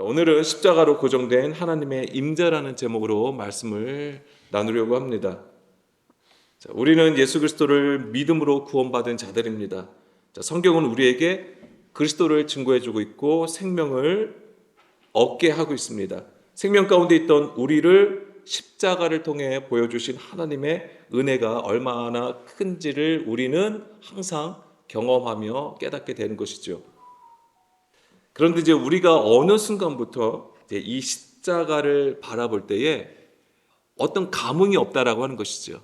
오늘은 십자가로 고정된 하나님의 임재라는 제목으로 말씀을 나누려고 합니다. 우리는 예수 그리스도를 믿음으로 구원받은 자들입니다. 성경은 우리에게 그리스도를 증거해주고 있고 생명을 얻게 하고 있습니다. 생명 가운데 있던 우리를 십자가를 통해 보여주신 하나님의 은혜가 얼마나 큰지를 우리는 항상 경험하며 깨닫게 되는 것이죠. 그런데 이제 우리가 어느 순간부터 이 십자가를 바라볼 때에 어떤 감흥이 없다라고 하는 것이죠.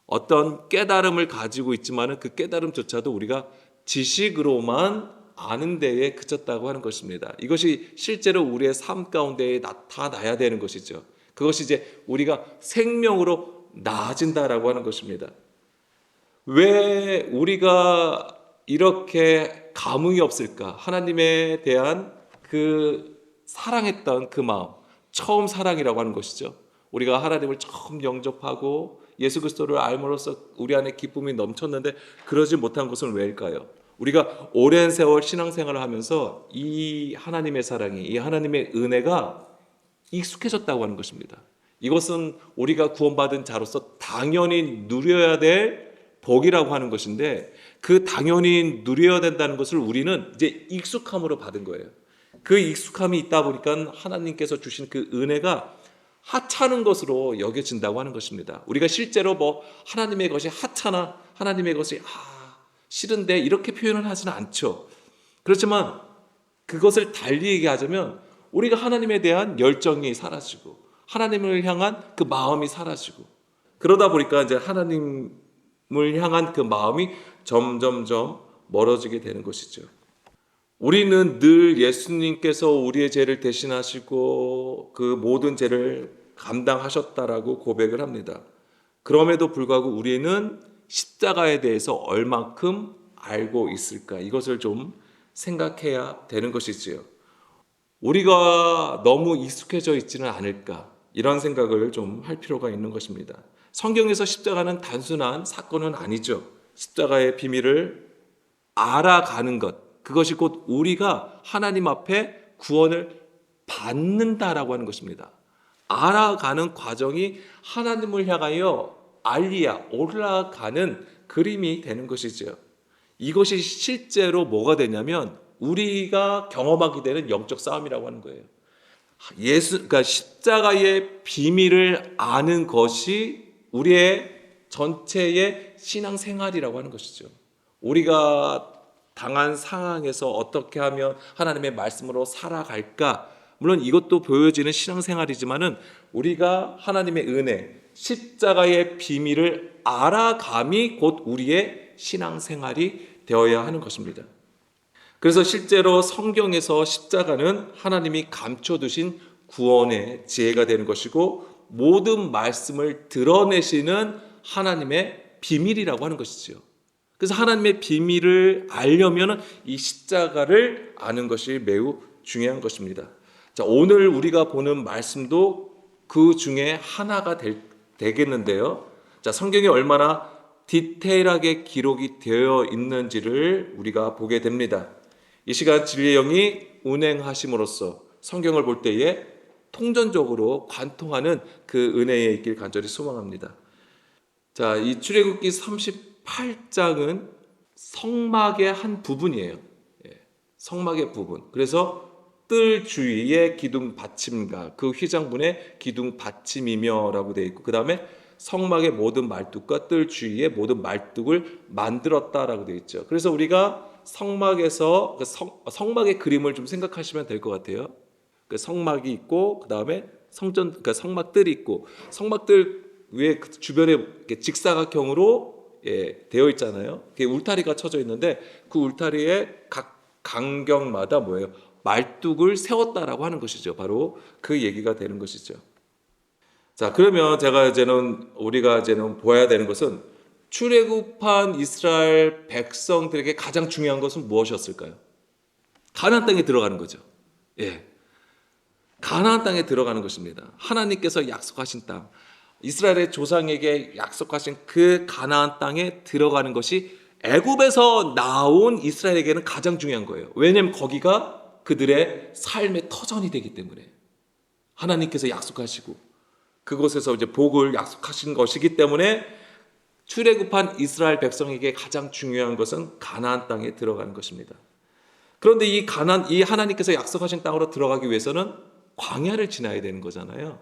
어떤 깨달음을 가지고 있지만은 그 깨달음조차도 우리가 지식으로만 아는 데에 그쳤다고 하는 것입니다. 이것이 실제로 우리의 삶 가운데 나타나야 되는 것이죠. 그것이 이제 우리가 생명으로 나아진다라고 하는 것입니다. 왜 우리가 이렇게 감흥이 없을까? 하나님에 대한 그 사랑했던 그 마음, 처음 사랑이라고 하는 것이죠. 우리가 하나님을 처음 영접하고 예수 그리스도를 알므로써 우리 안에 기쁨이 넘쳤는데 그러지 못한 것은 왜일까요? 우리가 오랜 세월 신앙생활을 하면서 이 하나님의 사랑이, 이 하나님의 은혜가 익숙해졌다고 하는 것입니다. 이것은 우리가 구원받은 자로서 당연히 누려야 될 복이라고 하는 것인데 그 당연히 누려야 된다는 것을 우리는 이제 익숙함으로 받은 거예요. 그 익숙함이 있다 보니까 하나님께서 주신 그 은혜가 하찮은 것으로 여겨진다고 하는 것입니다. 우리가 실제로 하나님의 것이 하찮아, 하나님의 것이 싫은데 이렇게 표현을 하지는 않죠. 그렇지만 그것을 달리 얘기하자면 우리가 하나님에 대한 열정이 사라지고 하나님을 향한 그 마음이 사라지고 그러다 보니까 이제 하나님을 향한 그 마음이 점점점 멀어지게 되는 것이죠. 우리는 늘 예수님께서 우리의 죄를 대신하시고 그 모든 죄를 감당하셨다라고 고백을 합니다. 그럼에도 불구하고 우리는 십자가에 대해서 얼만큼 알고 있을까? 이것을 좀 생각해야 되는 것이지요. 우리가 너무 익숙해져 있지는 않을까? 이런 생각을 좀 할 필요가 있는 것입니다. 성경에서 십자가는 단순한 사건은 아니죠. 십자가의 비밀을 알아가는 것, 그것이 곧 우리가 하나님 앞에 구원을 받는다라고 하는 것입니다. 알아가는 과정이 하나님을 향하여 올라가는 그림이 되는 것이죠. 이것이 실제로 뭐가 되냐면 우리가 경험하게 되는 영적 싸움이라고 하는 거예요. 그러니까 십자가의 비밀을 아는 것이 우리의 전체의 신앙생활이라고 하는 것이죠. 우리가 당한 상황에서 어떻게 하면 하나님의 말씀으로 살아갈까? 물론 이것도 보여지는 신앙생활이지만은 우리가 하나님의 은혜, 십자가의 비밀을 알아감이 곧 우리의 신앙생활이 되어야 하는 것입니다. 그래서 실제로 성경에서 십자가는 하나님이 감춰두신 구원의 지혜가 되는 것이고 모든 말씀을 드러내시는 하나님의 비밀이라고 하는 것이죠. 그래서 하나님의 비밀을 알려면 이 십자가를 아는 것이 매우 중요한 것입니다. 자, 오늘 우리가 보는 말씀도 그 중에 하나가 되겠는데요. 자, 성경이 얼마나 디테일하게 기록이 되어 있는지를 우리가 보게 됩니다. 이 시간 진리의 영이 운행하심으로써 성경을 볼 때에 통전적으로 관통하는 그 은혜에 있길 간절히 소망합니다. 자, 이 출애굽기 38장은 성막의 한 부분이에요. 성막의 부분. 그래서 뜰 주위에 기둥 받침과 그 휘장분에 기둥 받침이며라고 되어 있고 그 다음에 성막의 모든 말뚝과 뜰 주위에 모든 말뚝을 만들었다라고 되어 있죠. 그래서 우리가 성막에서 성막의 그림을 좀 생각하시면 될 것 같아요. 그 성막이 있고 그 다음에 그러니까 성막들이 있고 성막들 위에 그 주변에 이렇게 직사각형으로 되어 있잖아요. 그게 울타리가 쳐져 있는데 그 울타리에 각 간격마다 뭐예요? 말뚝을 세웠다라고 하는 것이죠. 바로 그 얘기가 되는 것이죠. 자, 그러면 우리가 이제는 보아야 되는 것은 출애굽한 이스라엘 백성들에게 가장 중요한 것은 무엇이었을까요? 가나안 땅에 들어가는 거죠. 가나안 땅에 들어가는 것입니다. 하나님께서 약속하신 땅, 이스라엘의 조상에게 약속하신 그 가나안 땅에 들어가는 것이 애굽에서 나온 이스라엘에게는 가장 중요한 거예요. 왜냐하면 거기가 그들의 삶의 터전이 되기 때문에 하나님께서 약속하시고 그곳에서 이제 복을 약속하신 것이기 때문에 출애굽한 이스라엘 백성에게 가장 중요한 것은 가나안 땅에 들어가는 것입니다. 그런데 이 하나님께서 약속하신 땅으로 들어가기 위해서는 광야를 지나야 되는 거잖아요.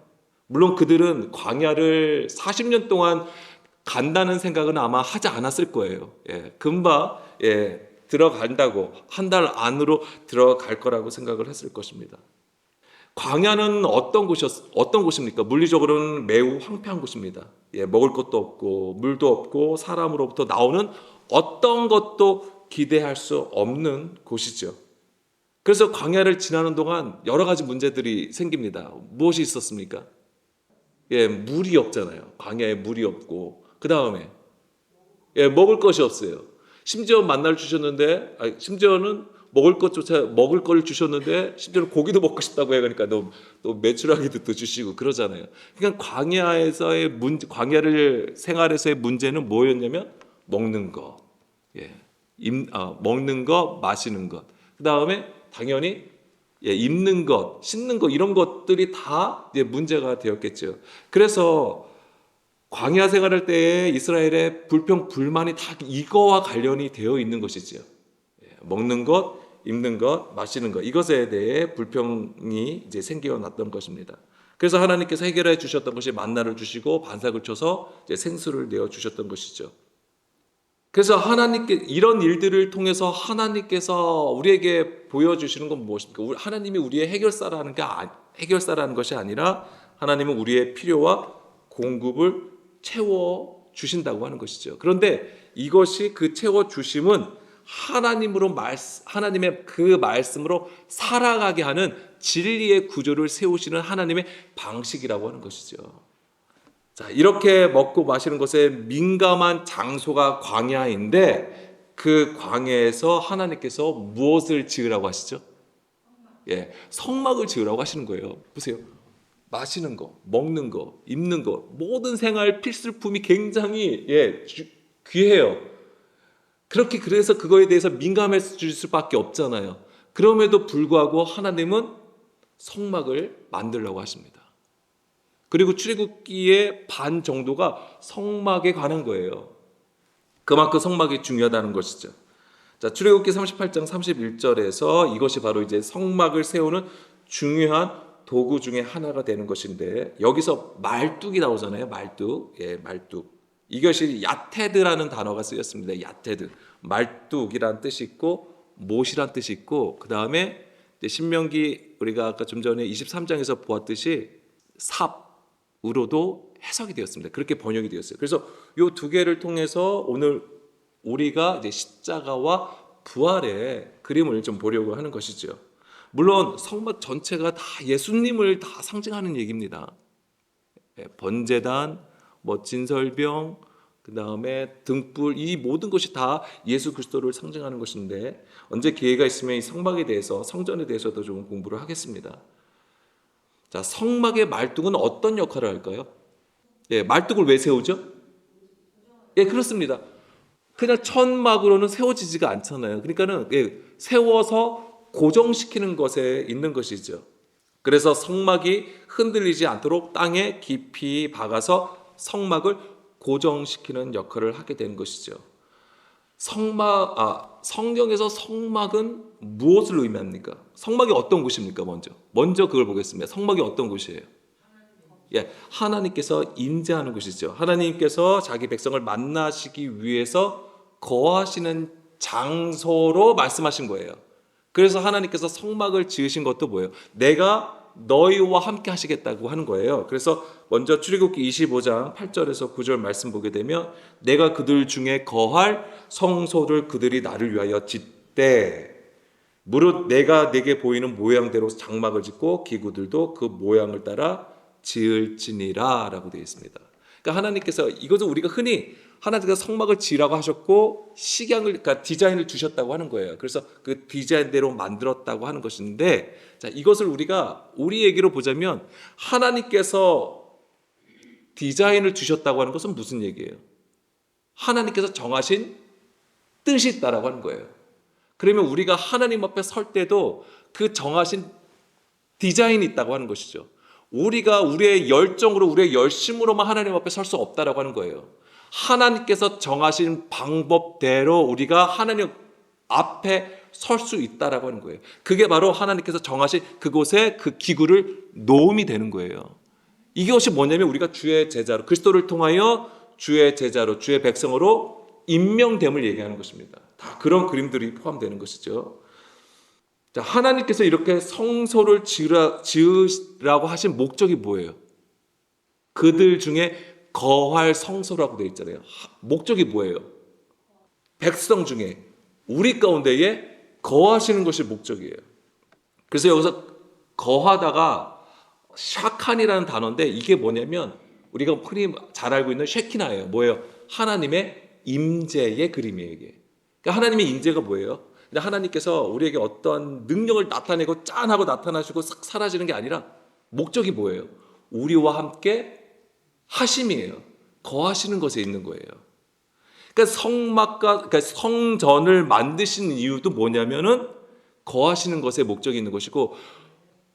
물론 그들은 광야를 40년 동안 간다는 생각은 아마 하지 않았을 거예요. 금방 들어간다고 한 달 안으로 들어갈 거라고 생각을 했을 것입니다. 광야는 어떤 곳입니까? 물리적으로는 매우 황폐한 곳입니다. 먹을 것도 없고 물도 없고 사람으로부터 나오는 어떤 것도 기대할 수 없는 곳이죠. 그래서 광야를 지나는 동안 여러 가지 문제들이 생깁니다. 무엇이 있었습니까? 물이 없잖아요. 광야에 물이 없고 그 다음에 먹을 것이 없어요. 심지어 만나를 주셨는데 심지어는 먹을 걸 주셨는데 심지어는 고기도 먹고 싶다고 해. 그러니까 또 메추라기도 또 주시고 그러잖아요. 그러니까 광야를 생활에서의 문제는 뭐였냐면 먹는 거, 먹는 거, 마시는 것. 그 다음에 당연히 입는 것, 씻는 것 이런 것들이 다 문제가 되었겠죠. 그래서 광야 생활할 때에 이스라엘의 불평, 불만이 다 이거와 관련이 되어 있는 것이죠. 먹는 것, 입는 것, 마시는 것 이것에 대해 불평이 이제 생겨났던 것입니다. 그래서 하나님께서 해결해 주셨던 것이 만나를 주시고 반삭을 쳐서 이제 생수를 내어 주셨던 것이죠. 그래서 이런 일들을 통해서 하나님께서 우리에게 보여주시는 건 무엇입니까? 하나님이 우리의 해결사라는 것이 아니라 하나님은 우리의 필요와 공급을 채워 주신다고 하는 것이죠. 그런데 이것이 그 채워 주심은 하나님의 그 말씀으로 살아가게 하는 진리의 구조를 세우시는 하나님의 방식이라고 하는 것이죠. 자, 이렇게 먹고 마시는 것에 민감한 장소가 광야인데 그 광야에서 하나님께서 무엇을 지으라고 하시죠? 성막을 지으라고 하시는 거예요. 보세요. 마시는 거, 먹는 거, 입는 거 모든 생활 필수품이 굉장히 귀해요. 그래서 그거에 대해서 민감해질 수밖에 없잖아요. 그럼에도 불구하고 하나님은 성막을 만들라고 하십니다. 그리고 출애굽기의 반 정도가 성막에 관한 거예요. 그만큼 성막이 중요하다는 것이죠. 자, 출애굽기 38장 31절에서 이것이 바로 이제 성막을 세우는 중요한 도구 중에 하나가 되는 것인데 여기서 말뚝이 나오잖아요. 말뚝. 이것이 야테드라는 단어가 쓰였습니다. 야테드. 말뚝이란 뜻이 있고 못이란 뜻이 있고 그 다음에 신명기 우리가 아까 좀 전에 23장에서 보았듯이 삽으로도 해석이 되었습니다. 그렇게 번역이 되었어요. 그래서 이 두 개를 통해서 오늘 우리가 이제 십자가와 부활의 그림을 좀 보려고 하는 것이죠. 물론 성막 전체가 다 예수님을 다 상징하는 얘기입니다. 번제단, 진설병, 그 다음에 등불 이 모든 것이 다 예수 그리스도를 상징하는 것인데 언제 기회가 있으면 이 성막에 대해서 성전에 대해서도 좀 공부를 하겠습니다. 자, 성막의 말뚝은 어떤 역할을 할까요? 말뚝을 왜 세우죠? 그렇습니다. 그냥 천막으로는 세워지지가 않잖아요. 그러니까는 세워서 고정시키는 것에 있는 것이죠. 그래서 성막이 흔들리지 않도록 땅에 깊이 박아서 성막을 고정시키는 역할을 하게 되는 것이죠. 성경에서 성막은 무엇을 의미합니까? 성막이 어떤 곳입니까? 먼저 그걸 보겠습니다. 성막이 어떤 곳이에요? 하나님께서 임재하는 곳이죠. 하나님께서 자기 백성을 만나시기 위해서 거하시는 장소로 말씀하신 거예요. 그래서 하나님께서 성막을 지으신 것도 뭐예요? 내가 너희와 함께 하시겠다고 하는 거예요. 그래서 먼저 출애굽기 25장 8절에서 9절 말씀 보게 되면 내가 그들 중에 거할 성소를 그들이 나를 위하여 짓되 무릇 내가 내게 보이는 모양대로 장막을 짓고 기구들도 그 모양을 따라 지을지니라 라고 되어 있습니다. 그러니까 하나님께서 이것은 우리가 흔히 하나님께서 성막을 지으라고 하셨고 그러니까 디자인을 주셨다고 하는 거예요. 그래서 그 디자인대로 만들었다고 하는 것인데 자, 이것을 우리가 우리 얘기로 보자면 하나님께서 디자인을 주셨다고 하는 것은 무슨 얘기예요? 하나님께서 정하신 뜻이 있다라고 하는 거예요. 그러면 우리가 하나님 앞에 설 때도 그 정하신 디자인이 있다고 하는 것이죠. 우리가 우리의 열정으로 우리의 열심으로만 하나님 앞에 설 수 없다라고 하는 거예요. 하나님께서 정하신 방법대로 우리가 하나님 앞에 설 수 있다라고 하는 거예요. 그게 바로 하나님께서 정하신 그곳에 그 기구를 놓음이 되는 거예요. 이것이 뭐냐면 우리가 주의 제자로, 그리스도를 통하여 주의 제자로, 주의 백성으로 임명됨을 얘기하는 것입니다. 다 그런 그림들이 포함되는 것이죠. 자, 하나님께서 이렇게 성소를 지으라고 하신 목적이 뭐예요? 그들 중에 거할 성소라고 되어 있잖아요. 목적이 뭐예요? 백성 중에 우리 가운데에 거하시는 것이 목적이에요. 그래서 여기서 거하다가 샤칸이라는 단어인데 이게 뭐냐면 우리가 흔히 잘 알고 있는 쉐키나예요. 뭐예요? 하나님의 임재의 그림이에요. 이게. 그러니까 하나님의 임재가 뭐예요? 하나님께서 우리에게 어떤 능력을 나타내고 짠하고 나타나시고 싹 사라지는 게 아니라 목적이 뭐예요? 우리와 함께 하심이에요. 거하시는 것에 있는 거예요. 그러니까 성전을 만드신 이유도 뭐냐면은 거하시는 것에 목적이 있는 것이고,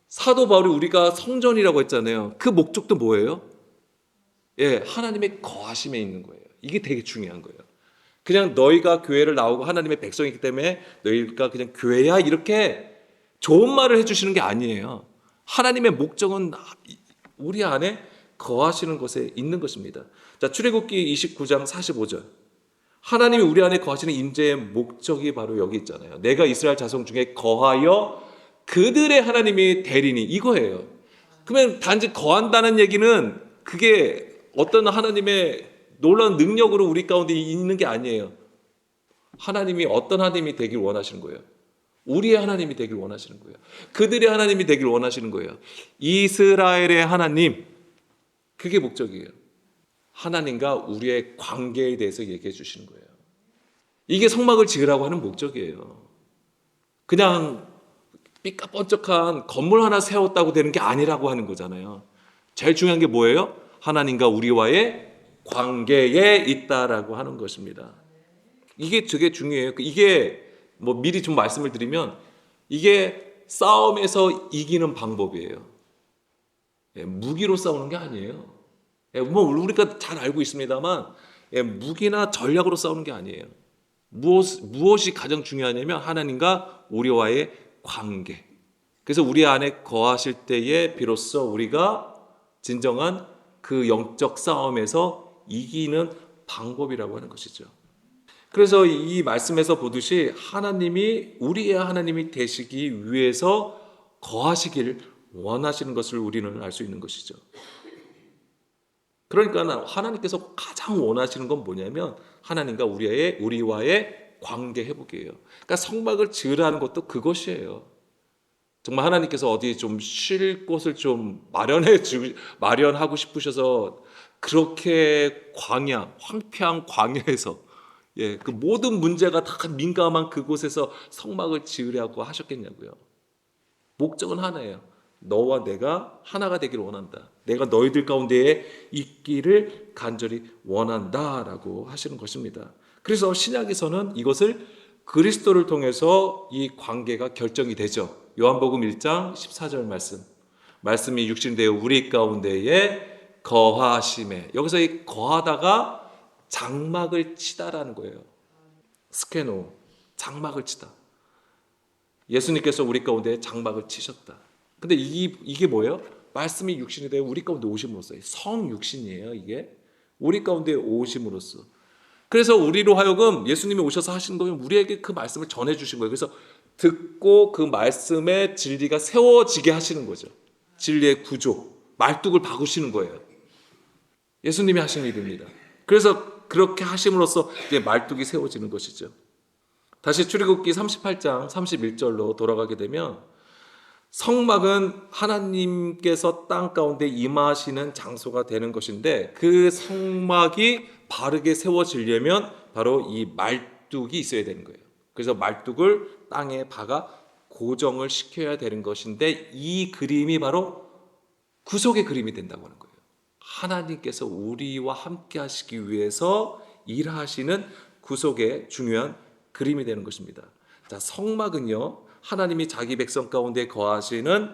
사도 바울이 우리가 성전이라고 했잖아요. 그 목적도 뭐예요? 예, 하나님의 거하심에 있는 거예요. 이게 되게 중요한 거예요. 그냥 너희가 교회를 나오고 하나님의 백성이기 때문에 너희가 그냥 교회야 이렇게 좋은 말을 해주시는 게 아니에요. 하나님의 목적은 우리 안에 거하시는 곳에 있는 것입니다. 자, 출애굽기 29장 45절. 하나님이 우리 안에 거하시는 임재의 목적이 바로 여기 있잖아요. 내가 이스라엘 자손 중에 거하여 그들의 하나님이 되리니, 이거예요. 그러면 단지 거한다는 얘기는 그게 어떤 하나님의 놀라운 능력으로 우리 가운데 있는 게 아니에요. 하나님이 어떤 하나님이 되길 원하시는 거예요? 우리의 하나님이 되길 원하시는 거예요. 그들의 하나님이 되길 원하시는 거예요. 이스라엘의 하나님, 그게 목적이에요. 하나님과 우리의 관계에 대해서 얘기해 주시는 거예요. 이게 성막을 지으라고 하는 목적이에요. 그냥 삐까뻔쩍한 건물 하나 세웠다고 되는 게 아니라고 하는 거잖아요. 제일 중요한 게 뭐예요? 하나님과 우리와의 관계에 있다라고 하는 것입니다. 이게 되게 중요해요. 이게 뭐 미리 좀 말씀을 드리면 이게 싸움에서 이기는 방법이에요. 예, 무기로 싸우는 게 아니에요. 예, 뭐 우리가 잘 알고 있습니다만, 예, 무기나 전략으로 싸우는 게 아니에요. 무엇이 가장 중요하냐면 하나님과 우리와의 관계. 그래서 우리 안에 거하실 때에 비로소 우리가 진정한 그 영적 싸움에서 이기는 방법이라고 하는 것이죠. 그래서 이 말씀에서 보듯이 하나님이 우리의 하나님이 되시기 위해서 거하시기를 원하시는 것을 우리는 알 수 있는 것이죠. 그러니까 하나님께서 가장 원하시는 건 뭐냐면 하나님과 우리와의 관계 회복이에요. 그러니까 성막을 지으라는 것도 그것이에요. 정말 하나님께서 어디 좀 쉴 곳을 좀 마련하고 싶으셔서 그렇게 황폐한 광야에서, 예, 그 모든 문제가 다 민감한 그곳에서 성막을 지으려고 하셨겠냐고요. 목적은 하나예요. 너와 내가 하나가 되기를 원한다. 내가 너희들 가운데에 있기를 간절히 원한다라고 하시는 것입니다. 그래서 신약에서는 이것을 그리스도를 통해서 이 관계가 결정이 되죠. 요한복음 1장 14절 말씀이 육신되어 우리 가운데에 거하심에, 여기서 이 거하다가 장막을 치다라는 거예요. 스케노, 장막을 치다. 예수님께서 우리 가운데 장막을 치셨다. 근데 이게 뭐예요? 말씀이 육신이 되어 우리 가운데 오심으로써, 성육신이에요. 이게 우리 가운데 오심으로써. 그래서 우리로 하여금 예수님이 오셔서 하신 거면 우리에게 그 말씀을 전해 주신 거예요. 그래서 듣고 그 말씀의 진리가 세워지게 하시는 거죠. 진리의 구조, 말뚝을 박으시는 거예요. 예수님이 하신 일입니다. 그래서 그렇게 하심으로써 이제 말뚝이 세워지는 것이죠. 다시 출애굽기 38장 31절로 돌아가게 되면, 성막은 하나님께서 땅 가운데 임하시는 장소가 되는 것인데, 그 성막이 바르게 세워지려면 바로 이 말뚝이 있어야 되는 거예요. 그래서 말뚝을 땅에 박아 고정을 시켜야 되는 것인데, 이 그림이 바로 구속의 그림이 된다고 하는 거예요. 하나님께서 우리와 함께 하시기 위해서 일하시는 구속의 중요한 그림이 되는 것입니다. 자, 성막은요, 하나님이 자기 백성 가운데 거하시는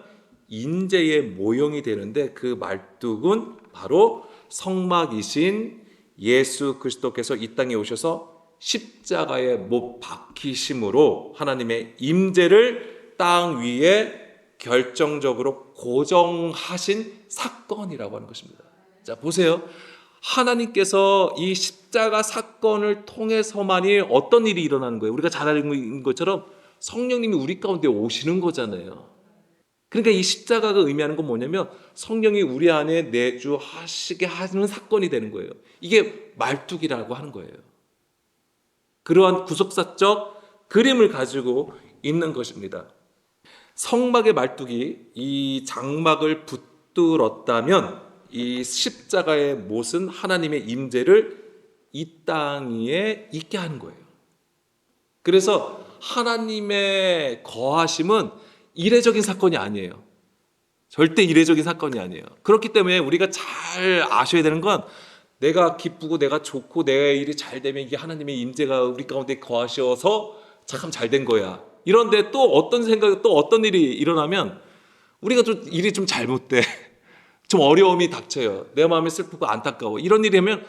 인재의 모형이 되는데 그 말뚝은 바로 성막이신 예수 그리스도께서 이 땅에 오셔서 십자가에 못 박히심으로 하나님의 임재를 땅 위에 결정적으로 고정하신 사건이라고 하는 것입니다. 자, 보세요. 하나님께서 이 십자가 사건을 통해서만이 어떤 일이 일어나는 거예요? 우리가 잘 알고 있는 것처럼 성령님이 우리 가운데 오시는 거잖아요. 그러니까 이 십자가가 의미하는 건 뭐냐면 성령이 우리 안에 내주하시게 하는 사건이 되는 거예요. 이게 말뚝이라고 하는 거예요. 그러한 구속사적 그림을 가지고 있는 것입니다. 성막의 말뚝이 이 장막을 붙들었다면 이 십자가의 못은 하나님의 임재를 이 땅 위에 있게 하는 거예요. 그래서 하나님의 거하심은 이례적인 사건이 아니에요. 절대 이례적인 사건이 아니에요. 그렇기 때문에 우리가 잘 아셔야 되는 건 내가 기쁘고 내가 좋고 내 일이 잘 되면 이게 하나님의 임재가 우리 가운데 거하셔서 참 잘 된 거야. 이런데 또 어떤 생각, 또 어떤 일이 일어나면 우리가 좀 일이 좀 잘못돼. 좀 어려움이 닥쳐요. 내 마음이 슬프고 안타까워. 이런 일이 하면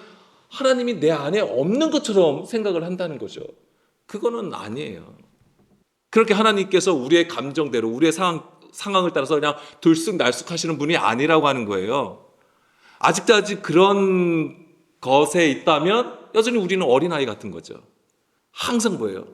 하나님이 내 안에 없는 것처럼 생각을 한다는 거죠. 그거는 아니에요. 그렇게 하나님께서 우리의 감정대로 우리의 상황을 따라서 그냥 들쑥날쑥 하시는 분이 아니라고 하는 거예요. 아직 그런 것에 있다면 여전히 우리는 어린아이 같은 거죠. 항상 뭐예요?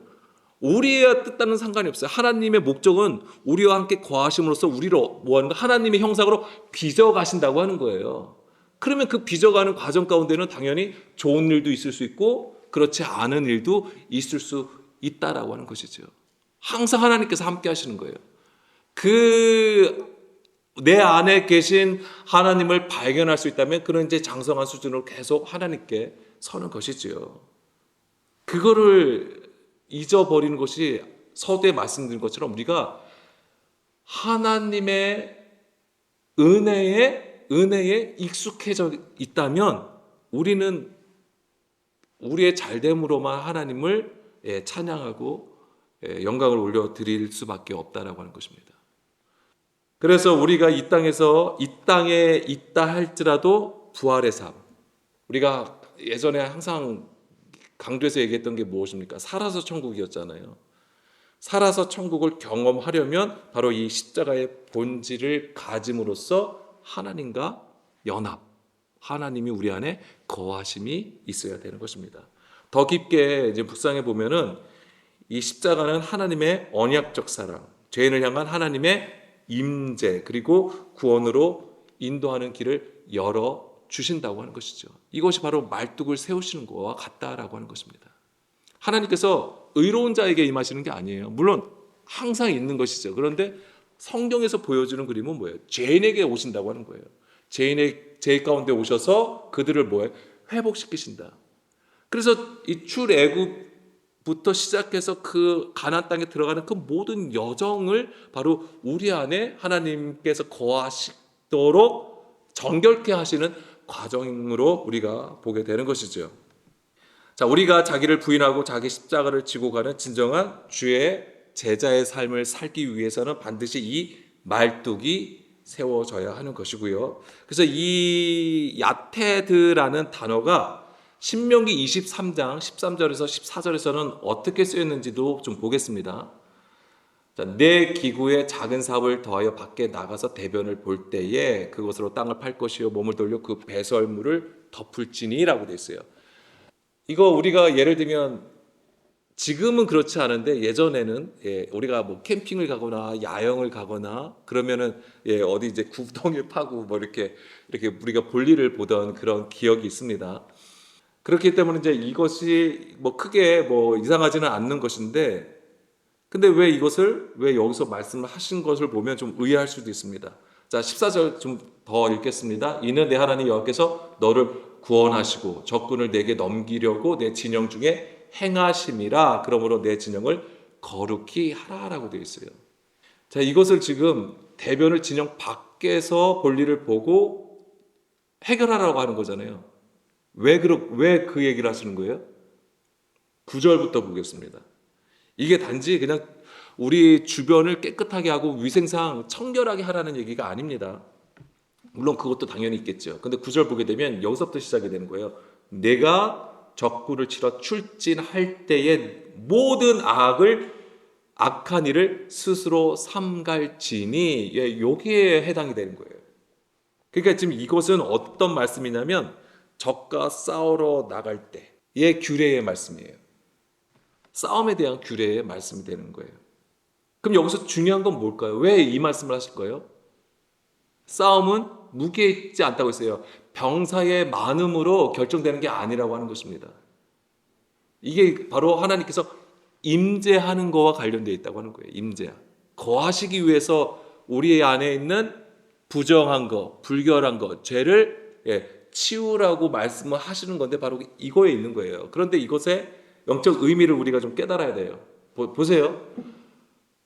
우리의 뜻과는 상관이 없어요. 하나님의 목적은 우리와 함께 거하심으로써 우리를 뭐하는 거? 하나님의 형상으로 빚어가신다고 하는 거예요. 그러면 그 빚어가는 과정 가운데는 당연히 좋은 일도 있을 수 있고 그렇지 않은 일도 있을 수 있다라고 하는 것이죠. 항상 하나님께서 함께 하시는 거예요. 내 안에 계신 하나님을 발견할 수 있다면 그런 이제 장성한 수준으로 계속 하나님께 서는 것이지요. 그거를 잊어버리는 것이 서두에 말씀드린 것처럼 우리가 하나님의 은혜에 익숙해져 있다면 우리는 우리의 잘됨으로만 하나님을 찬양하고 영광을 올려드릴 수밖에 없다라고 하는 것입니다. 그래서 우리가 이 땅에 있다 할지라도 부활의 삶, 우리가 예전에 항상 강조해서 얘기했던 게 무엇입니까? 살아서 천국이었잖아요. 살아서 천국을 경험하려면 바로 이 십자가의 본질을 가짐으로써 하나님과 연합, 하나님이 우리 안에 거하심이 있어야 되는 것입니다. 더 깊게 이제 묵상해 보면은 이 십자가는 하나님의 언약적 사랑, 죄인을 향한 하나님의 임재, 그리고 구원으로 인도하는 길을 열어 주신다고 하는 것이죠. 이것이 바로 말뚝을 세우시는 것과 같다라고 하는 것입니다. 하나님께서 의로운 자에게 임하시는 게 아니에요. 물론 항상 있는 것이죠. 그런데 성경에서 보여주는 그림은 뭐예요? 죄인에게 오신다고 하는 거예요. 죄 가운데 오셔서 그들을 뭐예요? 회복시키신다. 그래서 이 출애굽부터 시작해서 그 가나안 땅에 들어가는 그 모든 여정을 바로 우리 안에 하나님께서 거하시도록 정결케 하시는 과정으로 우리가 보게 되는 것이죠. 자, 우리가 자기를 부인하고 자기 십자가를 지고 가는 진정한 주의 제자의 삶을 살기 위해서는 반드시 이 말뚝이 세워져야 하는 것이고요. 그래서 이 야테드라는 단어가 신명기 23장 13절에서 14절에서는 어떻게 쓰였는지도 좀 보겠습니다. 자, 내 기구에 작은 삽을 더하여 밖에 나가서 대변을 볼 때에 그것으로 땅을 팔 것이요 몸을 돌려 그 배설물을 덮을지니라고 되어 있어요. 이거 우리가 예를 들면 지금은 그렇지 않은데 예전에는 우리가 뭐 캠핑을 가거나 야영을 가거나 그러면은 어디 이제 구덩이 파고 뭐 이렇게 우리가 볼일을 보던 그런 기억이 있습니다. 그렇기 때문에 이제 이것이 뭐 크게 뭐 이상하지는 않는 것인데, 근데 왜 여기서 말씀을 하신 것을 보면 좀 의아할 수도 있습니다. 자, 14절 좀 더 읽겠습니다. 이는 내 하나님 여호와께서 너를 구원하시고 적군을 내게 넘기려고 내 진영 중에 행하심이라. 그러므로 내 진영을 거룩히 하라라고 되어 있어요. 자, 이것을 지금 대변을 진영 밖에서 볼 일을 보고 해결하라고 하는 거잖아요. 왜 그 얘기를 하시는 거예요? 9절부터 보겠습니다. 이게 단지 그냥 우리 주변을 깨끗하게 하고 위생상 청결하게 하라는 얘기가 아닙니다. 물론 그것도 당연히 있겠죠. 근데 9절 보게 되면 여기서부터 시작이 되는 거예요. 내가 적군을 치러 출진할 때에 모든 악한 일을 스스로 삼갈지니, 예, 여기에 해당이 되는 거예요. 그러니까 지금 이것은 어떤 말씀이냐면 적과 싸우러 나갈 때의 규례의 말씀이에요. 싸움에 대한 규례의 말씀이 되는 거예요. 그럼 여기서 중요한 건 뭘까요? 왜 이 말씀을 하실 거예요? 싸움은 무기에 있지 않다고 했어요. 병사의 많음으로 결정되는 게 아니라고 하는 것입니다. 이게 바로 하나님께서 임재하는 거와 관련되어 있다고 하는 거예요. 임재. 거하시기 위해서 우리 안에 있는 부정한 거, 불결한 거, 죄를 치우라고 말씀을 하시는 건데 바로 이거에 있는 거예요. 그런데 이것의 영적 의미를 우리가 좀 깨달아야 돼요. 보세요.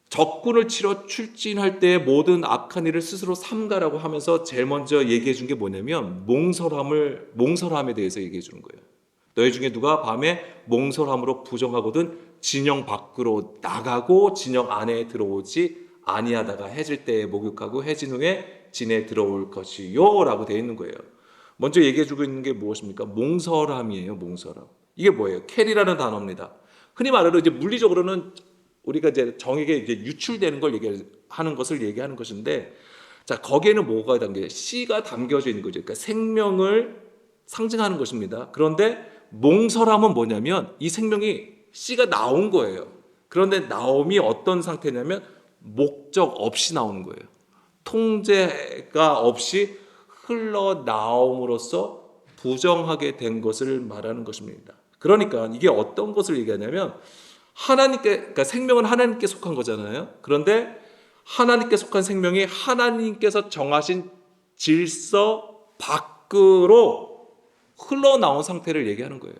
적군을 치러 출진할 때 모든 악한 일을 스스로 삼가라고 하면서 제일 먼저 얘기해 준 게 뭐냐면 몽설함에 대해서 얘기해 주는 거예요. 너희 중에 누가 밤에 몽설함으로 부정하거든 진영 밖으로 나가고 진영 안에 들어오지 아니하다가 해질 때에 목욕하고 해진 후에 진에 들어올 것이요 라고 되어 있는 거예요. 먼저 얘기해 주고 있는 게 무엇입니까? 몽설함이에요. 몽설함. 이게 뭐예요? 켈이라는 단어입니다. 흔히 말하는 이제 물리적으로는 우리가 이제 정액에 이제 유출되는 걸 얘기하는 것을 얘기하는 것인데, 자, 거기에는 뭐가 담겨? 씨가 담겨져 있는 거죠. 그러니까 생명을 상징하는 것입니다. 그런데 몽설함은 뭐냐면 이 생명이 씨가 나온 거예요. 그런데 나옴이 어떤 상태냐면 목적 없이 나오는 거예요. 통제가 없이 흘러나옴으로써 부정하게 된 것을 말하는 것입니다. 그러니까 이게 어떤 것을 얘기하냐면 그러니까 생명은 하나님께 속한 거잖아요. 그런데 하나님께 속한 생명이 하나님께서 정하신 질서 밖으로 흘러나온 상태를 얘기하는 거예요.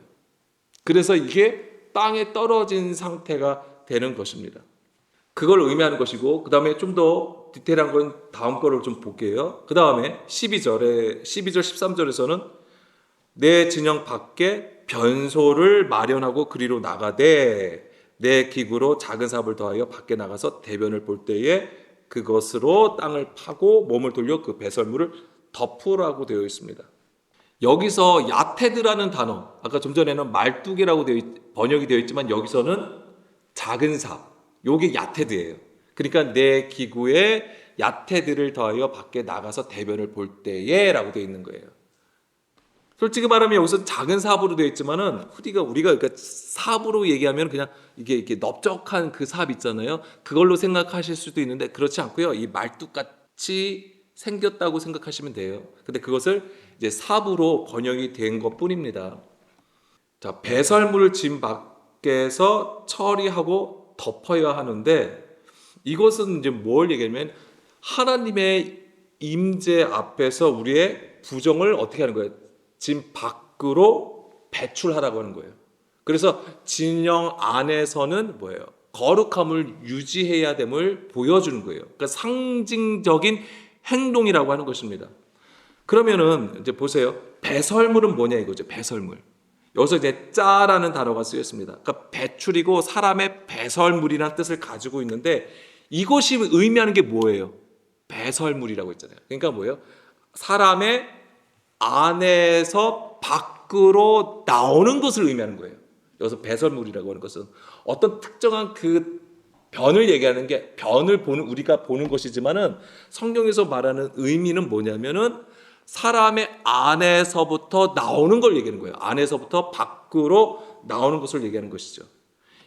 그래서 이게 땅에 떨어진 상태가 되는 것입니다. 그걸 의미하는 것이고, 그 다음에 좀 더 디테일한 건 다음 거를 좀 볼게요. 그 다음에 12절, 13절에서는 내 진영 밖에 변소를 마련하고 그리로 나가되 내 기구로 작은 삽을 더하여 밖에 나가서 대변을 볼 때에 그것으로 땅을 파고 몸을 돌려 그 배설물을 덮으라고 되어 있습니다. 여기서 야테드라는 단어, 아까 좀 전에는 말뚝이라고 번역이 되어 있지만 여기서는 작은 삽, 요게 야테드예요. 그러니까 내 기구에 야테드를 더하여 밖에 나가서 대변을 볼 때에 라고 되어 있는 거예요. 솔직히 말하면 여기서 작은 삽으로 되어 있지만은 우리가 그러니까 삽으로 얘기하면 그냥 이게 넓적한 그 삽 있잖아요. 그걸로 생각하실 수도 있는데 그렇지 않고요. 이 말뚝같이 생겼다고 생각하시면 돼요. 근데 그것을 이제 삽으로 번역이 된 것뿐입니다. 자, 배설물을 진 밖에서 처리하고 덮어야 하는데 이것은 이제 뭘 얘기하면 하나님의 임재 앞에서 우리의 부정을 어떻게 하는 거예요? 진 밖으로 배출하라고 하는 거예요. 그래서 진영 안에서는 뭐예요? 거룩함을 유지해야 됨을 보여주는 거예요. 그러니까 상징적인 행동이라고 하는 것입니다. 그러면은 이제 보세요. 배설물은 뭐냐 이거죠. 배설물. 여기서 이제 짜라는 단어가 쓰였습니다. 그러니까 배출이고 사람의 배설물이라는 뜻을 가지고 있는데 이것이 의미하는 게 뭐예요? 배설물이라고 했잖아요. 그러니까 뭐예요? 사람의 안에서 밖으로 나오는 것을 의미하는 거예요. 여기서 배설물이라고 하는 것은 어떤 특정한 그 변을 얘기하는 게 변을 우리가 보는 것이지만은 성경에서 말하는 의미는 뭐냐면은 사람의 안에서부터 나오는 걸 얘기하는 거예요. 안에서부터 밖으로 나오는 것을 얘기하는 것이죠.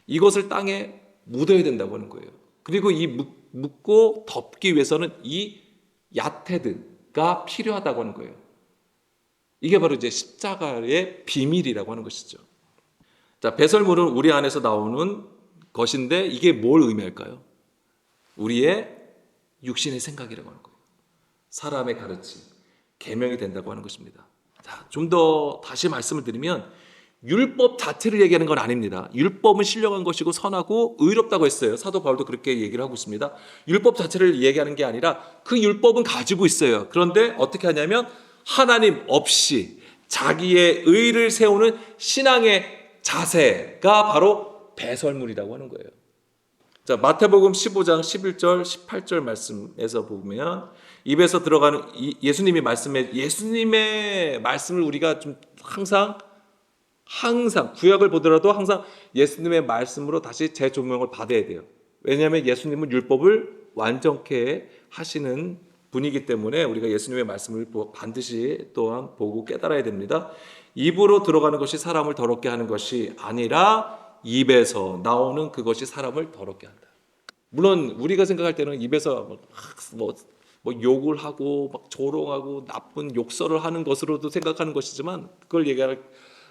이것을 땅에 묻어야 된다고 하는 거예요. 그리고 이 묻고 덮기 위해서는 이 야테드가 필요하다고 하는 거예요. 이게 바로 이제 십자가의 비밀이라고 하는 것이죠. 자, 배설물은 우리 안에서 나오는 것인데 이게 뭘 의미할까요? 우리의 육신의 생각이라고 하는 거예요. 사람의 가르침, 계명이 된다고 하는 것입니다. 자, 좀 더 다시 말씀을 드리면 율법 자체를 얘기하는 건 아닙니다. 율법은 신령한 것이고 선하고 의롭다고 했어요. 사도 바울도 그렇게 얘기를 하고 있습니다. 율법 자체를 얘기하는 게 아니라 그 율법은 가지고 있어요. 그런데 어떻게 하냐면 하나님 없이 자기의 의를 세우는 신앙의 자세가 바로 배설물이라고 하는 거예요. 자, 마태복음 15장 11절 18절 말씀에서 보면 입에서 들어가는 예수님의 말씀을 우리가 좀 항상 구약을 보더라도 항상 예수님의 말씀으로 다시 재조명을 받아야 돼요. 왜냐하면 예수님은 율법을 완전케 하시는 분이기 때문에 우리가 예수님의 말씀을 반드시 또한 보고 깨달아야 됩니다. 입으로 들어가는 것이 사람을 더럽게 하는 것이 아니라 입에서 나오는 그것이 사람을 더럽게 한다. 물론 우리가 생각할 때는 입에서 뭐 욕을 하고 막 조롱하고 나쁜 욕설을 하는 것으로도 생각하는 것이지만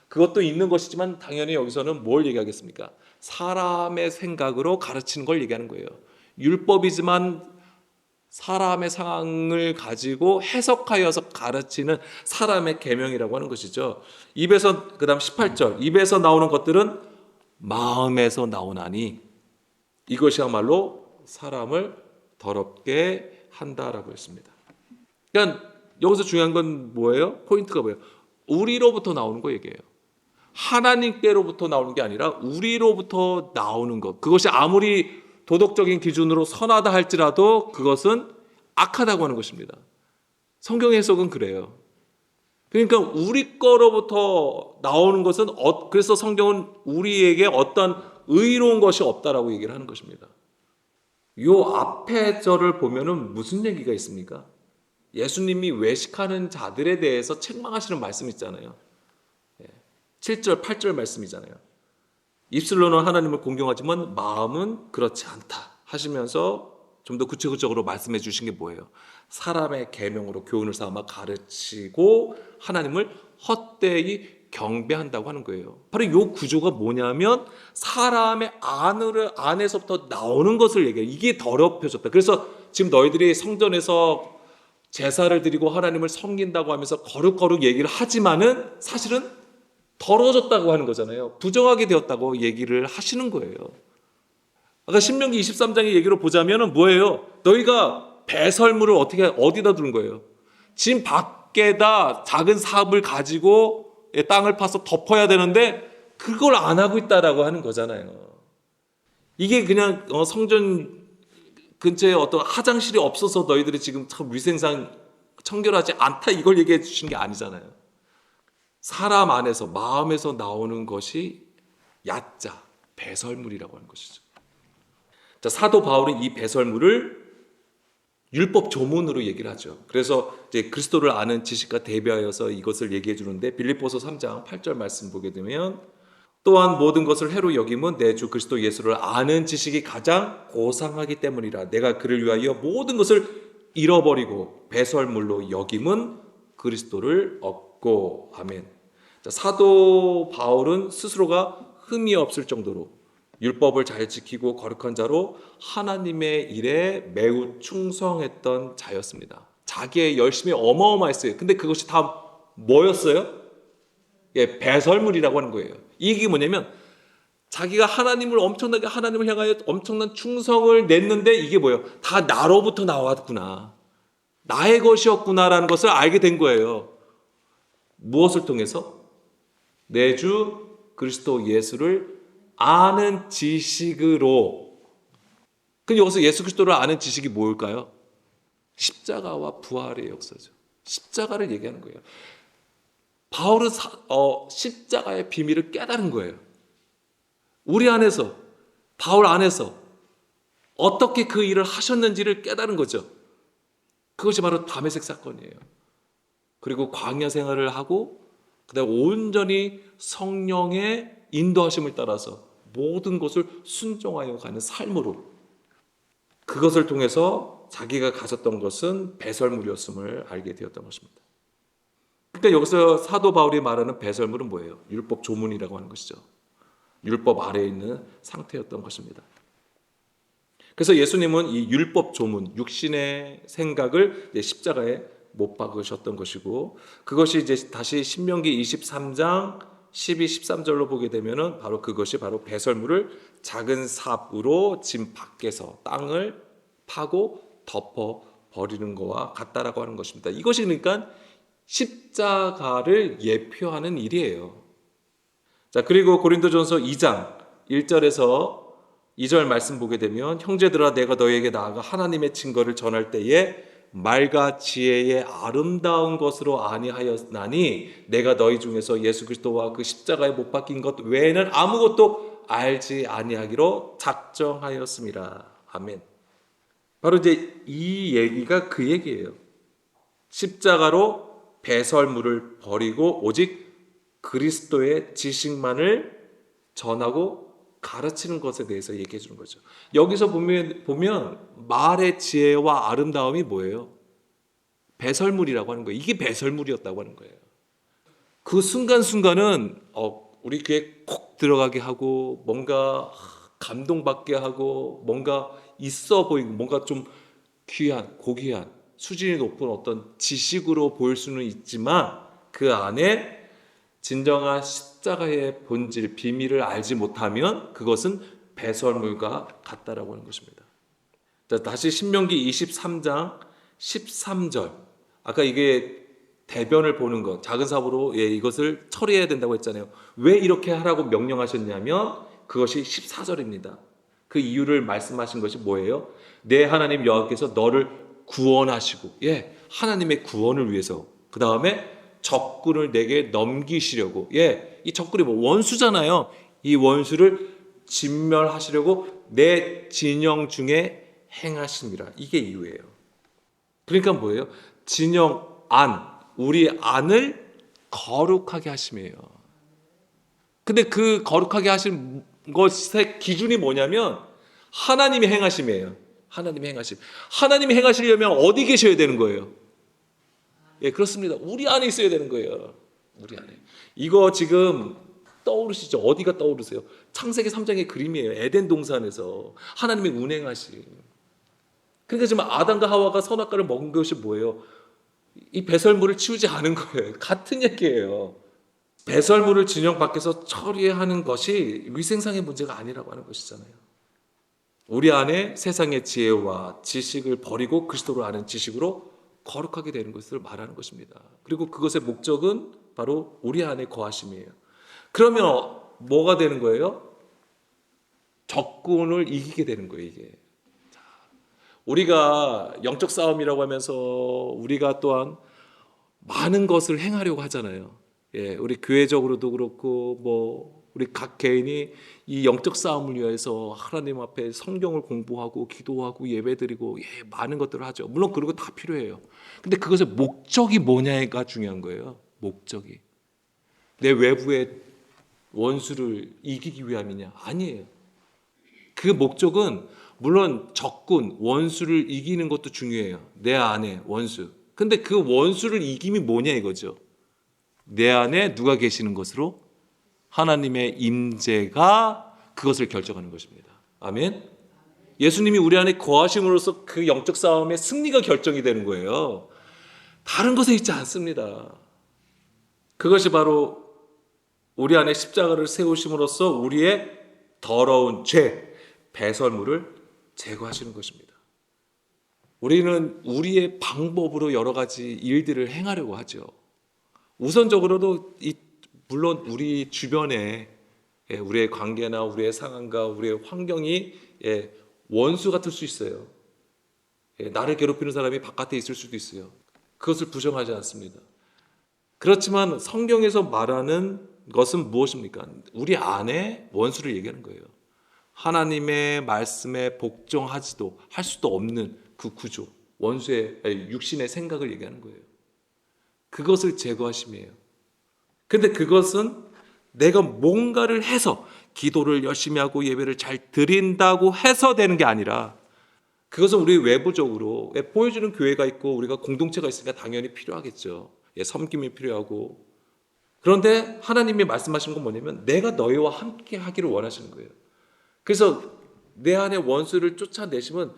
그것도 있는 것이지만 당연히 여기서는 뭘 얘기하겠습니까? 사람의 생각으로 가르치는 걸 얘기하는 거예요. 율법이지만 사람의 상황을 가지고 해석하여서 가르치는 사람의 계명이라고 하는 것이죠. 그다음 18절 입에서 나오는 것들은 마음에서 나오나니 이것이야말로 사람을 더럽게 한다라고 했습니다. 그러니까 여기서 중요한 건 뭐예요? 포인트가 뭐예요? 우리로부터 나오는 거 얘기해요. 하나님께로부터 나오는 게 아니라 우리로부터 나오는 것. 그것이 아무리 도덕적인 기준으로 선하다 할지라도 그것은 악하다고 하는 것입니다. 성경 해석은 그래요. 그러니까 우리 거로부터 나오는 것은 그래서 성경은 우리에게 어떤 의로운 것이 없다라고 얘기를 하는 것입니다. 요 앞에 절을 보면은 무슨 얘기가 있습니까? 예수님이 외식하는 자들에 대해서 책망하시는 말씀 있잖아요. 7절, 8절 말씀이잖아요. 입술로는 하나님을 공경하지만 마음은 그렇지 않다 하시면서 좀 더 구체적으로 말씀해 주신 게 뭐예요? 사람의 계명으로 교훈을 삼아 가르치고 하나님을 헛되이 경배한다고 하는 거예요. 바로 이 구조가 뭐냐면 사람의 안에서부터 나오는 것을 얘기해요. 이게 더럽혀졌다. 그래서 지금 너희들이 성전에서 제사를 드리고 하나님을 섬긴다고 하면서 거룩거룩 얘기를 하지만은 사실은 더러워졌다고 하는 거잖아요. 부정하게 되었다고 얘기를 하시는 거예요. 아까 신명기 23장의 얘기로 보자면 뭐예요? 너희가 배설물을 어디다 두는 거예요? 집 밖에다 작은 삽을 가지고 땅을 파서 덮어야 되는데 그걸 안 하고 있다라고 하는 거잖아요. 이게 그냥 성전 근처에 어떤 화장실이 없어서 너희들이 지금 참 위생상 청결하지 않다 이걸 얘기해 주신 게 아니잖아요. 사람 안에서 마음에서 나오는 것이 야자, 배설물이라고 하는 것이죠. 자, 사도 바울은 이 배설물을 율법 조문으로 얘기를 하죠. 그래서 이제 그리스도를 아는 지식과 대비하여서 이것을 얘기해 주는데 빌립보서 3장 8절 말씀 보게 되면 또한 모든 것을 해로 여김은 내 주 그리스도 예수를 아는 지식이 가장 고상하기 때문이라. 내가 그를 위하여 모든 것을 잃어버리고 배설물로 여김은 그리스도를 얻고. 아멘. 자, 사도 바울은 스스로가 흠이 없을 정도로 율법을 잘 지키고 거룩한 자로 하나님의 일에 매우 충성했던 자였습니다. 자기의 열심이 어마어마했어요. 근데 그것이 다 뭐였어요? 배설물이라고 하는 거예요. 이게 뭐냐면 자기가 하나님을 향하여 엄청난 충성을 냈는데 이게 뭐예요? 다 나로부터 나왔구나. 나의 것이었구나라는 것을 알게 된 거예요. 무엇을 통해서? 내 주 그리스도 예수를 아는 지식으로. 근데 여기서 예수 그리스도를 아는 지식이 뭘까요? 십자가와 부활의 역사죠. 십자가를 얘기하는 거예요. 바울은 십자가의 비밀을 깨달은 거예요. 우리 안에서, 바울 안에서 어떻게 그 일을 하셨는지를 깨달은 거죠. 그것이 바로 다메섹 사건이에요. 그리고 광야 생활을 하고 그다음에 온전히 성령의 인도하심을 따라서 모든 것을 순종하여 가는 삶으로, 그것을 통해서 자기가 가졌던 것은 배설물이었음을 알게 되었던 것입니다. 그러니까 여기서 사도 바울이 말하는 배설물은 뭐예요? 율법 조문이라고 하는 것이죠. 율법 아래에 있는 상태였던 것입니다. 그래서 예수님은 이 율법 조문, 육신의 생각을 십자가에 못 박으셨던 것이고, 그것이 이제 다시 신명기 23장 12, 13절로 보게 되면은 바로 그것이 바로 배설물을 작은 삽으로 집 밖에서 땅을 파고 덮어 버리는 것과 같다라고 하는 것입니다. 이것이 그러니까 십자가를 예표하는 일이에요. 자, 그리고 고린도전서 2장 1절에서 2절 말씀 보게 되면 형제들아 내가 너희에게 나아가 하나님의 증거를 전할 때에 말과 지혜의 아름다운 것으로 아니하였나니 내가 너희 중에서 예수 그리스도와 그 십자가에 못 박힌 것 외에는 아무것도 알지 아니하기로 작정하였습니다. 아멘. 바로 이제 이 얘기가 그 얘기예요. 십자가로 배설물을 버리고 오직 그리스도의 지식만을 전하고 가르치는 것에 대해서 얘기해 주는 거죠. 여기서 보면 말의 지혜와 아름다움이 뭐예요? 배설물이라고 하는 거예요. 이게 배설물이었다고 하는 거예요. 그 순간순간은 우리 귀에 콕 들어가게 하고 뭔가 감동받게 하고 뭔가 있어 보이고 뭔가 좀 귀한 고귀한 수준이 높은 어떤 지식으로 보일 수는 있지만 그 안에 진정한 십자가의 본질, 비밀을 알지 못하면 그것은 배설물과 같다라고 하는 것입니다. 자, 다시 신명기 23장 13절. 아까 이게 대변을 보는 것, 작은 사고로 이것을 처리해야 된다고 했잖아요. 왜 이렇게 하라고 명령하셨냐면 그것이 14절입니다. 그 이유를 말씀하신 것이 뭐예요? 내 하나님 여호와께서 너를 구원하시고, 하나님의 구원을 위해서. 그 다음에 적군을 내게 넘기시려고. 이 적군이 원수잖아요. 이 원수를 진멸하시려고 내 진영 중에 행하심이라. 이게 이유예요. 그러니까 뭐예요? 진영 안, 우리 안을 거룩하게 하심이에요. 근데 그 거룩하게 하신 것의 기준이 뭐냐면 하나님이 행하심이에요. 하나님이 행하심. 하나님이 행하시려면 어디 계셔야 되는 거예요? 그렇습니다. 우리 안에 있어야 되는 거예요. 우리 안에. 이거 지금 떠오르시죠? 어디가 떠오르세요? 창세기 3장의 그림이에요. 에덴 동산에서 하나님의 운행하심. 그러니까 지금 아담과 하와가 선악과를 먹은 것이 뭐예요? 이 배설물을 치우지 않은 거예요. 같은 얘기예요. 배설물을 진영 밖에서 처리하는 것이 위생상의 문제가 아니라고 하는 것이잖아요. 우리 안에 세상의 지혜와 지식을 버리고 그리스도를 아는 지식으로 거룩하게 되는 것을 말하는 것입니다. 그리고 그것의 목적은 바로 우리 안에 거하심이에요. 그러면 뭐가 되는 거예요? 적군을 이기게 되는 거예요, 이게. 우리가 영적 싸움이라고 하면서 우리가 또한 많은 것을 행하려고 하잖아요. 우리 교회적으로도 그렇고 우리 각 개인이 이 영적 싸움을 위해서 하나님 앞에 성경을 공부하고 기도하고 예배드리고 많은 것들을 하죠. 물론 그런 거 다 필요해요. 근데 그것의 목적이 뭐냐가 중요한 거예요. 목적이. 내 외부의 원수를 이기기 위함이냐? 아니에요. 그 목적은 물론 적군, 원수를 이기는 것도 중요해요. 내 안에 원수. 근데 그 원수를 이김이 뭐냐 이거죠. 내 안에 누가 계시는 것으로? 하나님의 임재가 그것을 결정하는 것입니다. 아멘. 예수님이 우리 안에 거하심으로써 그 영적 싸움의 승리가 결정이 되는 거예요. 다른 것에 있지 않습니다. 그것이 바로 우리 안에 십자가를 세우심으로써 우리의 더러운 죄, 배설물을 제거하시는 것입니다. 우리는 우리의 방법으로 여러 가지 일들을 행하려고 하죠. 우선적으로도 물론 우리 주변에 우리의 관계나 우리의 상황과 우리의 환경이 원수 같을 수 있어요. 나를 괴롭히는 사람이 바깥에 있을 수도 있어요. 그것을 부정하지 않습니다. 그렇지만 성경에서 말하는 것은 무엇입니까? 우리 안에 원수를 얘기하는 거예요. 하나님의 말씀에 복종하지도 할 수도 없는 그 구조, 원수의 육신의 생각을 얘기하는 거예요. 그것을 제거하심이에요. 근데 그것은 내가 뭔가를 해서 기도를 열심히 하고 예배를 잘 드린다고 해서 되는 게 아니라 그것은 우리 외부적으로 보여주는 교회가 있고 우리가 공동체가 있으니까 당연히 필요하겠죠. 섬김이 필요하고. 그런데 하나님이 말씀하시는 건 뭐냐면 내가 너희와 함께 하기를 원하시는 거예요. 그래서 내 안에 원수를 쫓아내시면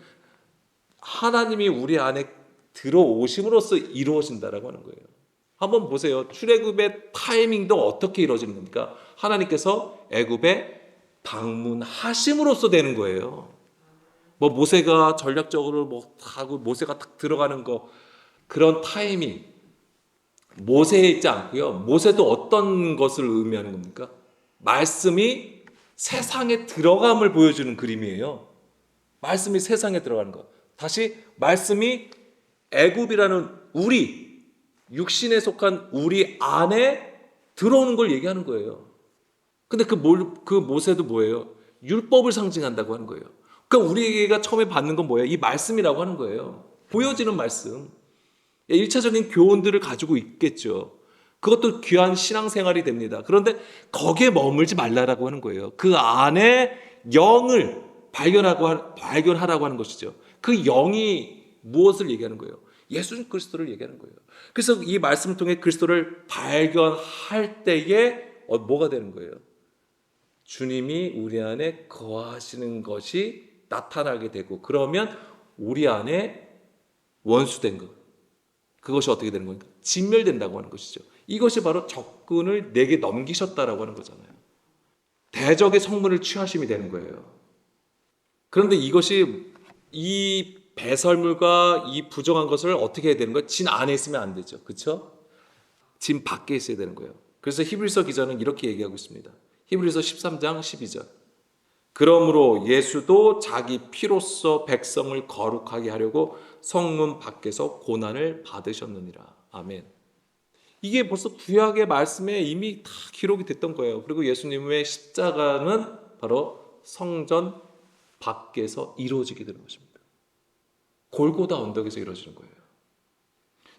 하나님이 우리 안에 들어오심으로써 이루어진다라고 하는 거예요. 한번 보세요. 출애굽의 타이밍도 어떻게 이루어지는 겁니까? 하나님께서 애굽에 방문하심으로써 되는 거예요. 모세가 전략적으로 하고 모세가 딱 들어가는 거 그런 타이밍 모세에 있지 않고요. 모세도 어떤 것을 의미하는 겁니까? 말씀이 세상에 들어감을 보여주는 그림이에요. 말씀이 세상에 들어가는 것. 다시 말씀이 애굽이라는 우리, 육신에 속한 우리 안에 들어오는 걸 얘기하는 거예요. 근데 그 모세도 뭐예요? 율법을 상징한다고 하는 거예요. 그러니까 우리가 처음에 받는 건 뭐예요? 이 말씀이라고 하는 거예요. 보여지는 말씀. 1차적인 교훈들을 가지고 있겠죠. 그것도 귀한 신앙생활이 됩니다. 그런데 거기에 머물지 말라라고 하는 거예요. 그 안에 영을 발견하라고 하는 것이죠. 그 영이 무엇을 얘기하는 거예요? 예수 그리스도를 얘기하는 거예요. 그래서 이 말씀을 통해 그리스도를 발견할 때에 뭐가 되는 거예요? 주님이 우리 안에 거하시는 것이 나타나게 되고, 그러면 우리 안에 원수된 것, 그것이 어떻게 되는 겁니까? 진멸된다고 하는 것이죠. 이것이 바로 적군을 내게 넘기셨다라고 하는 거잖아요. 대적의 성문을 취하심이 되는 거예요. 그런데 이것이, 이 배설물과 이 부정한 것을 어떻게 해야 되는 거예요? 진 안에 있으면 안 되죠. 그렇죠? 진 밖에 있어야 되는 거예요. 그래서 히브리서 기자는 이렇게 얘기하고 있습니다. 히브리서 13장 12절. 그러므로 예수도 자기 피로써 백성을 거룩하게 하려고 성문 밖에서 고난을 받으셨느니라. 아멘. 이게 벌써 구약의 말씀에 이미 다 기록이 됐던 거예요. 그리고 예수님의 십자가는 바로 성전 밖에서 이루어지게 되는 것입니다. 골고다 언덕에서 이루어지는 거예요.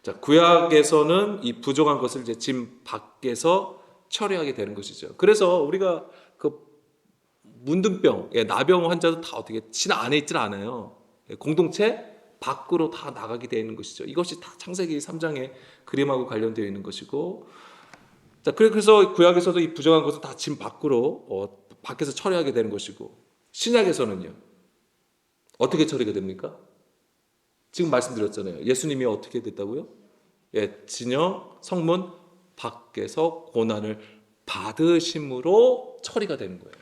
자, 구약에서는 이 부정한 것을 이제 진 밖에서 처리하게 되는 것이죠. 그래서 우리가 그 문둥병, 나병 환자도 다 어떻게 진 안에 있질 않아요. 공동체 밖으로 다 나가게 되어 있는 것이죠. 이것이 다 창세기 3장의 그림하고 관련되어 있는 것이고, 자, 그래서 구약에서도 이 부정한 것을 다 진 밖으로 밖에서 처리하게 되는 것이고, 신약에서는요 어떻게 처리가 됩니까? 지금 말씀드렸잖아요. 예수님이 어떻게 됐다고요? 진영 성문 밖에서 고난을 받으심으로 처리가 되는 거예요.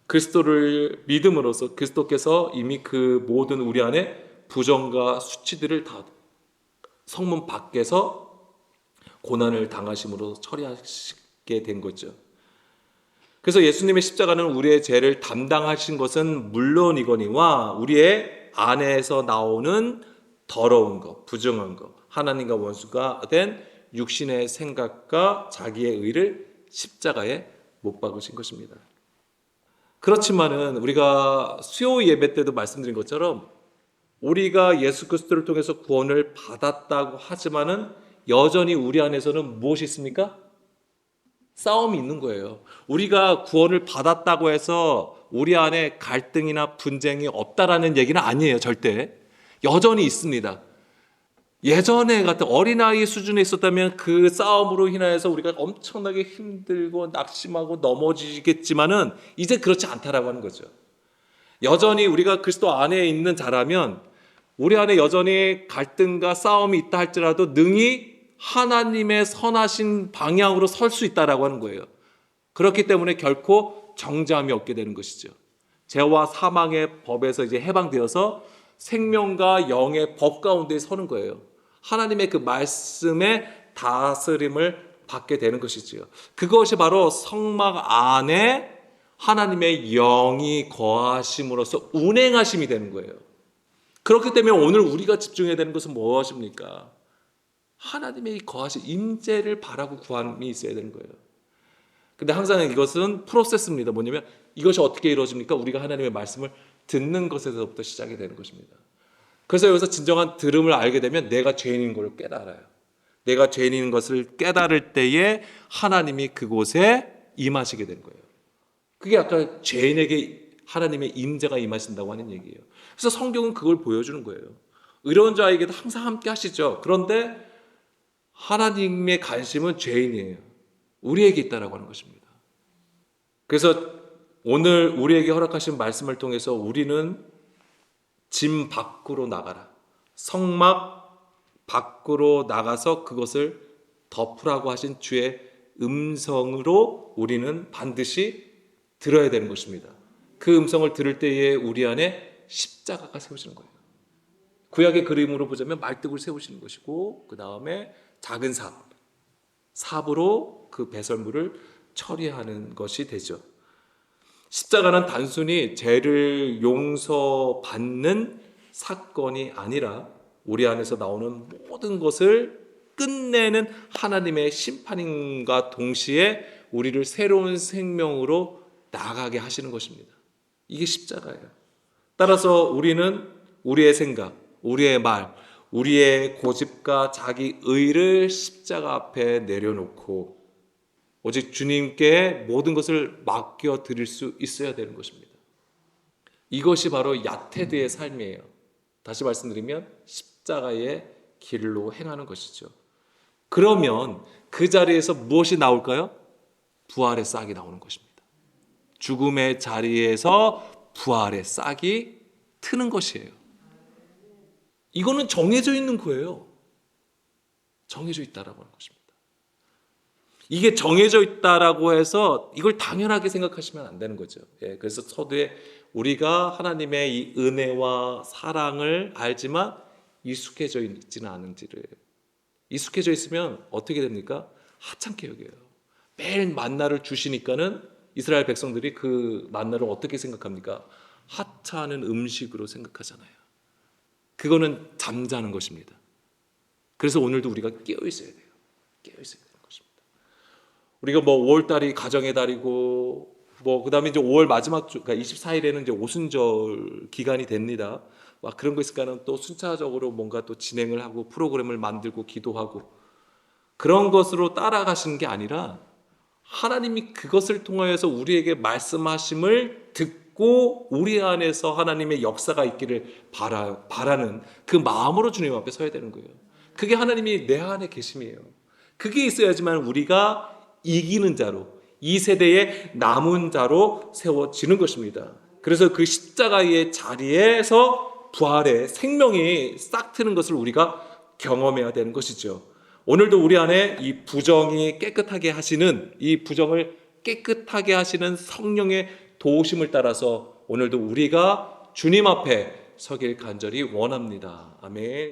그리스도를 믿음으로써 그리스도께서 이미 그 모든 우리 안에 부정과 수치들을 다 성문 밖에서 고난을 당하심으로 처리하시게 된 거죠. 그래서 예수님의 십자가는 우리의 죄를 담당하신 것은 물론이거니와 우리의 안에서 나오는 더러운 것, 부정한 것, 하나님과 원수가 된 육신의 생각과 자기의 의를 십자가에 못 박으신 것입니다. 그렇지만은 우리가 수요 예배 때도 말씀드린 것처럼 우리가 예수 그리스도를 통해서 구원을 받았다고 하지만은 여전히 우리 안에서는 무엇이 있습니까? 싸움이 있는 거예요. 우리가 구원을 받았다고 해서 우리 안에 갈등이나 분쟁이 없다라는 얘기는 아니에요. 절대. 여전히 있습니다. 예전에 같은 어린아이 수준에 있었다면 그 싸움으로 인하여서 우리가 엄청나게 힘들고 낙심하고 넘어지겠지만은 이제 그렇지 않다라고 하는 거죠. 여전히 우리가 그리스도 안에 있는 자라면 우리 안에 여전히 갈등과 싸움이 있다 할지라도 능히 하나님의 선하신 방향으로 설 수 있다라고 하는 거예요. 그렇기 때문에 결코 정죄함이 없게 되는 것이죠. 죄와 사망의 법에서 이제 해방되어서 생명과 영의 법 가운데 서는 거예요. 하나님의 그 말씀의 다스림을 받게 되는 것이지요. 그것이 바로 성막 안에 하나님의 영이 거하심으로써 운행하심이 되는 거예요. 그렇기 때문에 오늘 우리가 집중해야 되는 것은 무엇입니까? 하나님의 거하신 임재를 바라고 구함이 있어야 되는 거예요. 근데 항상 이것은 프로세스입니다. 뭐냐면 이것이 어떻게 이루어집니까? 우리가 하나님의 말씀을 듣는 것에서부터 시작이 되는 것입니다. 그래서 여기서 진정한 들음을 알게 되면 내가 죄인인 걸 깨달아요. 내가 죄인인 것을 깨달을 때에 하나님이 그곳에 임하시게 되는 거예요. 그게 아까 죄인에게 하나님의 임재가 임하신다고 하는 얘기예요. 그래서 성경은 그걸 보여주는 거예요. 의로운 자에게도 항상 함께 하시죠. 그런데 하나님의 관심은 죄인이에요. 우리에게 있다라고 하는 것입니다. 그래서 오늘 우리에게 허락하신 말씀을 통해서 우리는 진 밖으로 나가라. 성막 밖으로 나가서 그것을 덮으라고 하신 주의 음성으로 우리는 반드시 들어야 되는 것입니다. 그 음성을 들을 때에 우리 안에 십자가가 세워지는 거예요. 구약의 그림으로 보자면 말뚝을 세우시는 것이고 그 다음에 작은 삽으로 그 배설물을 처리하는 것이 되죠. 십자가는 단순히 죄를 용서받는 사건이 아니라 우리 안에서 나오는 모든 것을 끝내는 하나님의 심판인과 동시에 우리를 새로운 생명으로 나아가게 하시는 것입니다. 이게 십자가예요. 따라서 우리는 우리의 생각, 우리의 말, 우리의 고집과 자기 의를 십자가 앞에 내려놓고 오직 주님께 모든 것을 맡겨 드릴 수 있어야 되는 것입니다. 이것이 바로 야테드의 삶이에요. 다시 말씀드리면 십자가의 길로 행하는 것이죠. 그러면 그 자리에서 무엇이 나올까요? 부활의 싹이 나오는 것입니다. 죽음의 자리에서 부활의 싹이 트는 것이에요. 이거는 정해져 있는 거예요. 정해져 있다라고 하는 것입니다. 이게 정해져 있다라고 해서 이걸 당연하게 생각하시면 안 되는 거죠. 그래서 서두에 우리가 하나님의 이 은혜와 사랑을 알지만 익숙해져 있지는 않은지를, 익숙해져 있으면 어떻게 됩니까? 하찮게 여겨요. 매일 만나를 주시니까는 이스라엘 백성들이 그 만나를 어떻게 생각합니까? 하찮은 음식으로 생각하잖아요. 그거는 잠자는 것입니다. 그래서 오늘도 우리가 깨어 있어야 돼요. 깨어 있어야 되는 것입니다. 우리가 5월달이 가정의 달이고 그다음에 이제 5월 마지막 주, 그러니까 24일에는 이제 오순절 기간이 됩니다. 막 그런 거 있을까는 또 순차적으로 뭔가 또 진행을 하고 프로그램을 만들고 기도하고 그런 것으로 따라가시는 게 아니라 하나님이 그것을 통하여서 우리에게 말씀하심을 듣고 우리 안에서 하나님의 역사가 있기를 바라는 그 마음으로 주님 앞에 서야 되는 거예요. 그게 하나님이 내 안에 계심이에요. 그게 있어야지만 우리가 이기는 자로, 이 세대의 남은 자로 세워지는 것입니다. 그래서 그 십자가의 자리에서 부활의 생명이 싹 트는 것을 우리가 경험해야 되는 것이죠. 오늘도 우리 안에 이 부정이 깨끗하게 하시는, 이 부정을 깨끗하게 하시는 성령의 도우심을 따라서 오늘도 우리가 주님 앞에 서길 간절히 원합니다. 아멘.